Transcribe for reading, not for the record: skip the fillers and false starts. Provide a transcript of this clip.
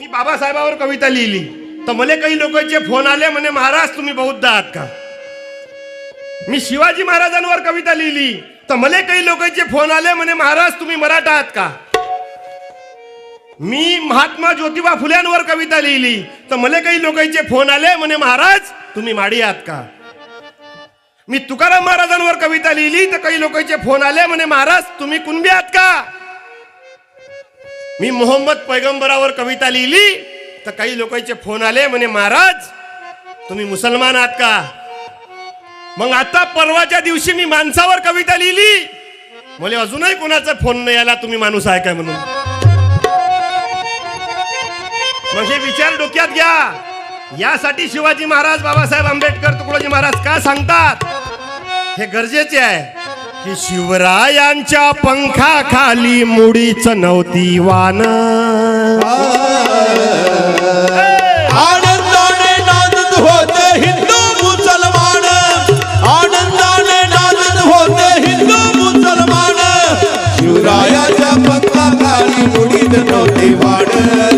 मी बाबासाहेबांवर कविता लिहिली तर मला काही लोकांचे फोन आले म्हणे महाराज तुम्ही बौद्ध आहात का. मी शिवाजी महाराजांवर कविता लिहिली तर मला काही लोकांचे फोन आले म्हणे महाराज तुम्ही मराठा आहात का. मी महात्मा ज्योतिबा फुल्यांवर कविता लिहिली तर मला काही लोकांचे फोन आले म्हणे महाराज तुम्ही माडी आहात का. मी तुकाराम महाराजांवर कविता लिहिली तर काही लोकांचे फोन आले म्हणे महाराज तुम्ही कुणबी आहात का. मी मोहम्मद पैगंबरावर कविता लिहिली तर काही लोकांचे फोन आले म्हणे महाराज तुम्ही मुसलमान आहात का. मग आता परवाच्या दिवशी मी माणसावर कविता लिहिली, मला अजूनही कोणाचा फोन नाही आला तुम्ही माणूस आहे काय म्हणून. मग हे विचार डोक्यात घ्या. यासाठी शिवाजी महाराज बाबासाहेब आंबेडकर तुकडोजी महाराज का सांगतात हे गरजेचे आहे की शिवरायांच्या पंखाखाली मुडीच नव्हती वान. आनंदाने नाचत होते हिंदू मुसलमान, आनंदाने नाचत होते हिंदू मुसलमान. शिवरायाच्या पंखाखाली मुडीच नव्हती वान.